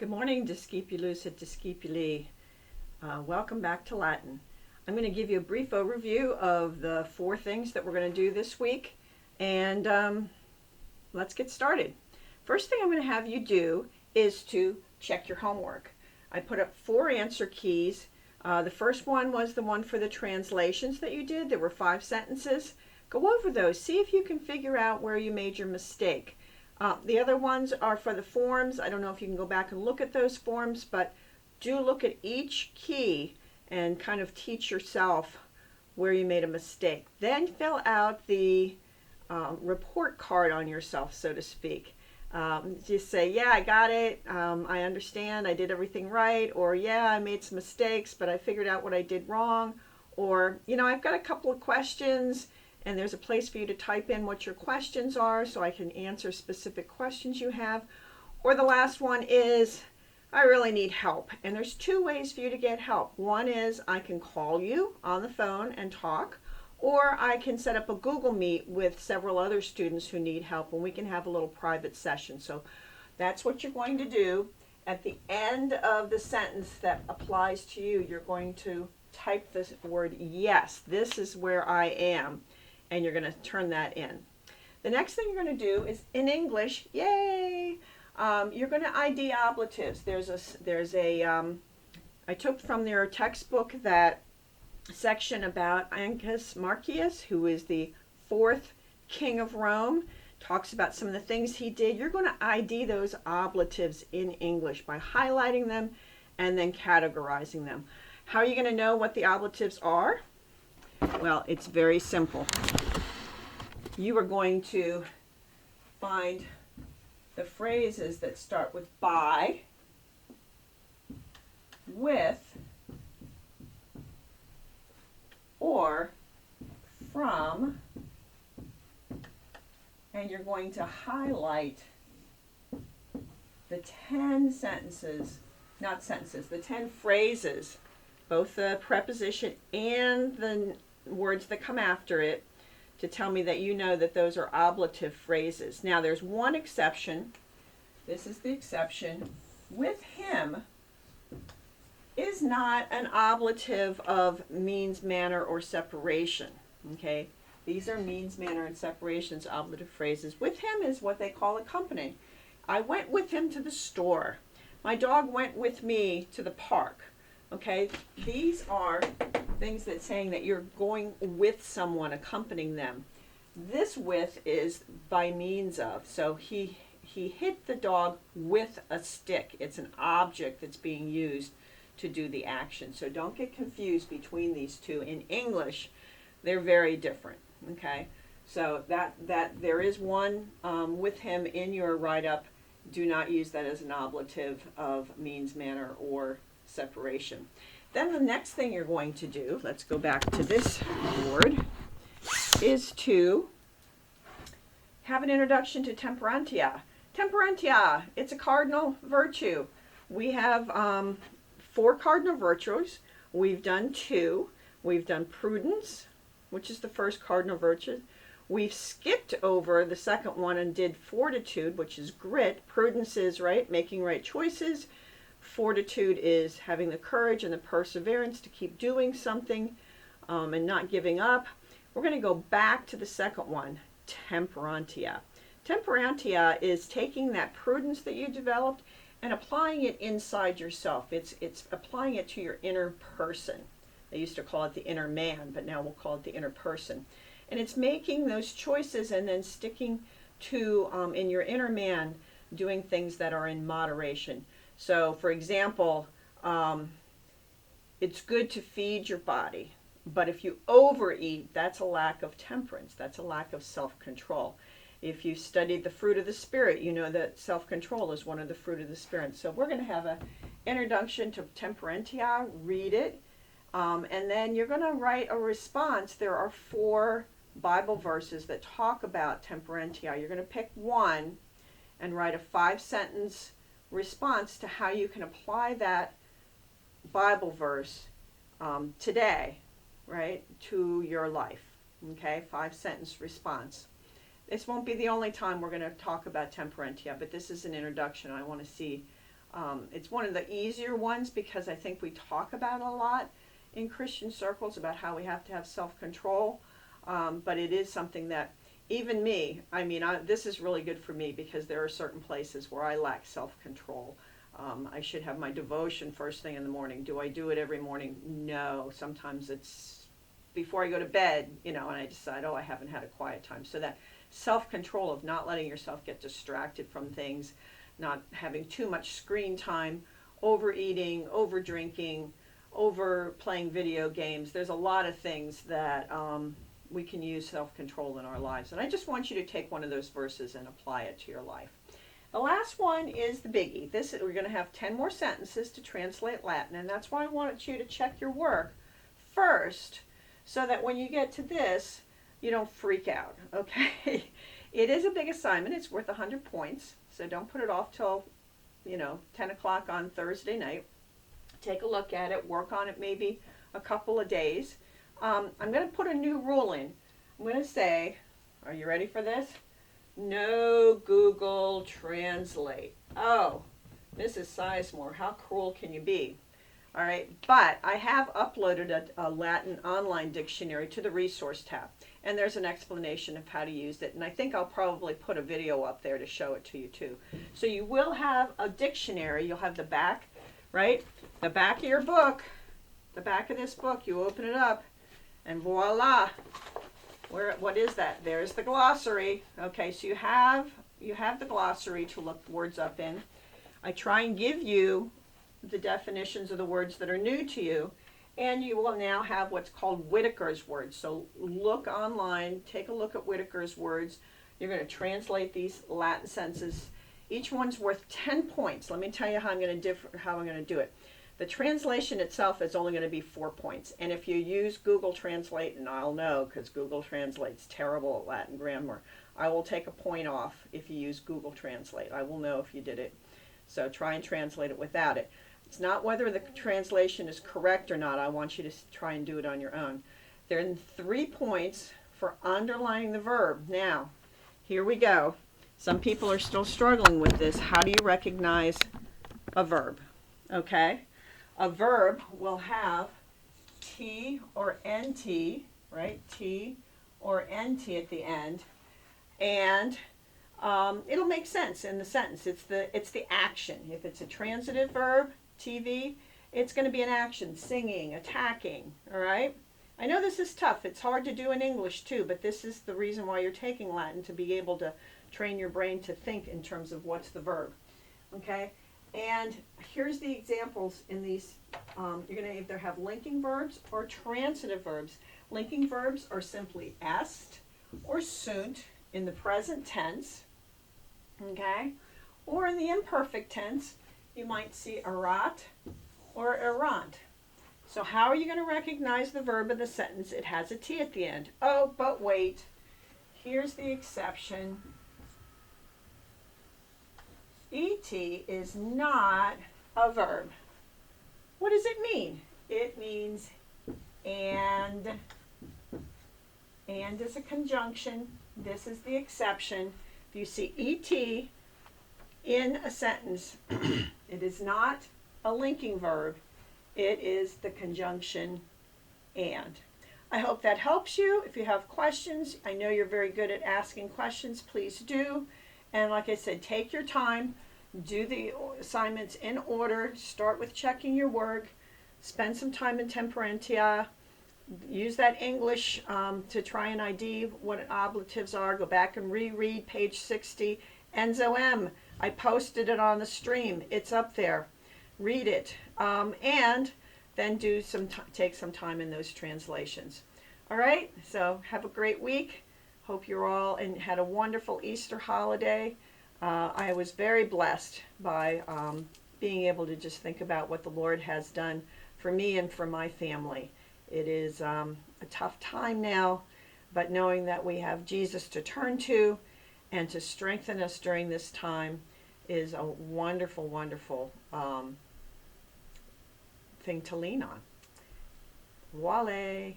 Good morning, Discipulus et Discipuli. Welcome back to Latin. I'm going to give you a brief overview of the 4 things that we're going to do this week, and let's get started. First thing I'm going to have you do is to check your homework. I put up 4 answer keys. The first one was the one for the translations that you did. There were 5 sentences. Go over those. See if you can figure out where you made your mistake. The other ones are for the forms. I don't know if you can go back and look at those forms, but do look at each key and kind of teach yourself where you made a mistake. Then fill out the report card on yourself, so to speak. Just say, yeah, I got it. I understand. I did everything right. Or, yeah, I made some mistakes, but I figured out what I did wrong. Or, I've got a couple of questions, and there's a place for you to type in what your questions are so I can answer specific questions you have. Or the last one is, I really need help. And there's 2 ways for you to get help. One is I can call you on the phone and talk, or I can set up a Google Meet with several other students who need help, and we can have a little private session. So that's what you're going to do. At the end of the sentence that applies to you, you're going to type the word yes. This is where I am. And you're going to turn that in. The next thing you're going to do is in English, yay! You're going to ID ablatives. I took from their textbook that section about Ancus Marcius, who is the 4th king of Rome, talks about some of the things he did. You're going to ID those ablatives in English by highlighting them and then categorizing them. How are you going to know what the ablatives are? Well, it's very simple. You are going to find the phrases that start with by, with, or, from, and you're going to highlight the 10 phrases, both the preposition and the words that come after it, to tell me that you know that those are ablative phrases. Now there's one exception. This is the exception. With him is not an ablative of means, manner, or separation. Okay? These are means, manner, and separations, ablative phrases. With him is what they call accompany. I went with him to the store. My dog went with me to the park. Okay? These are things that's saying that you're going with someone, accompanying them. This with is by means of. So he hit the dog with a stick. It's an object that's being used to do the action. So don't get confused between these two. In English, they're very different. Okay? So that there is one with him in your write-up. Do not use that as an ablative of means, manner, or separation. Then the next thing you're going to do, let's go back to this board, is to have an introduction to temperantia. Temperantia, it's a cardinal virtue. We have 4 cardinal virtues. We've done 2. We've done prudence, which is the first cardinal virtue. We've skipped over the second one and did fortitude, which is grit. Prudence is making right choices. Fortitude is having the courage and the perseverance to keep doing something and not giving up. We're going to go back to the second one, temperantia. Temperantia is taking that prudence that you developed and applying it inside yourself. It's applying it to your inner person. They used to call it the inner man, but now we'll call it the inner person. And it's making those choices and then sticking to, in your inner man, doing things that are in moderation. So, for example, it's good to feed your body, but if you overeat, that's a lack of temperance. That's a lack of self-control. If you studied the fruit of the Spirit, you know that self-control is one of the fruit of the Spirit. So we're going to have an introduction to temperantia, read it, and then you're going to write a response. There are 4 Bible verses that talk about temperantia. You're going to pick one and write a 5-sentence response to how you can apply that Bible verse today, to your life. Okay, 5-sentence response. This won't be the only time we're going to talk about temperantia, but this is an introduction. I want to see It's one of the easier ones because I think we talk about it a lot in Christian circles about how we have to have self-control. But it is something that even me, I mean, this is really good for me because there are certain places where I lack self-control. I should have my devotion first thing in the morning. Do I do it every morning? No. Sometimes it's before I go to bed, and I decide, oh, I haven't had a quiet time. So that self-control of not letting yourself get distracted from things, not having too much screen time, overeating, over drinking, over playing video games. There's a lot of things that we can use self-control in our lives. And I just want you to take one of those verses and apply it to your life. The last one is the biggie. We're going to have 10 more sentences to translate Latin, and that's why I wanted you to check your work first so that when you get to this, you don't freak out, okay? It is a big assignment. It's worth 100 points, so don't put it off till, 10 o'clock on Thursday night. Take a look at it, work on it maybe a couple of days. I'm going to put a new rule in. I'm going to say, are you ready for this? No Google Translate. Oh, Mrs. Sizemore, how cruel can you be? All right, but I have uploaded a Latin online dictionary to the resource tab, and there's an explanation of how to use it, and I think I'll probably put a video up there to show it to you too. So you will have a dictionary. You'll have the back, right? The back of your book, the back of this book, you open it up, and voila. What is that? There's the glossary. Okay, so you have the glossary to look words up in. I try and give you the definitions of the words that are new to you, and you will now have what's called Whitaker's words. So look online, take a look at Whitaker's words. You're going to translate these Latin sentences. Each one's worth 10 points. Let me tell you how I'm going to do it. The translation itself is only going to be 4 points. And if you use Google Translate, and I'll know because Google Translate's terrible at Latin grammar, I will take a point off if you use Google Translate. I will know if you did it. So try and translate it without it. It's not whether the translation is correct or not. I want you to try and do it on your own. There are 3 points for underlining the verb. Now, here we go. Some people are still struggling with this. How do you recognize a verb? Okay. A verb will have T or NT, right? T or NT at the end, and it'll make sense in the sentence. It's the action. If it's a transitive verb, TV, it's going to be an action, singing, attacking, all right? I know this is tough. It's hard to do in English too, but this is the reason why you're taking Latin, to be able to train your brain to think in terms of what's the verb, okay? And here's the examples in these. You're going to either have linking verbs or transitive verbs. Linking verbs are simply est or sunt in the present tense, okay? Or in the imperfect tense, you might see erat or erant. So how are you going to recognize the verb of the sentence? It has a T at the end. Oh, but wait. Here's the exception. ET is not a verb. What does it mean? It means and. And is a conjunction. This is the exception. If you see ET in a sentence, it is not a linking verb. It is the conjunction and. I hope that helps you. If you have questions, I know you're very good at asking questions. Please do. And like I said, take your time, do the assignments in order, start with checking your work, spend some time in temperantia, use that English to try and ID what ablatives are, go back and reread page 60. Enzo M, I posted it on the stream, it's up there, read it, and then take some time in those translations. All right, so have a great week. Hope you're all and had a wonderful Easter holiday. I was very blessed by being able to just think about what the Lord has done for me and for my family. It is a tough time now, but knowing that we have Jesus to turn to and to strengthen us during this time is a wonderful, wonderful thing to lean on. Voila.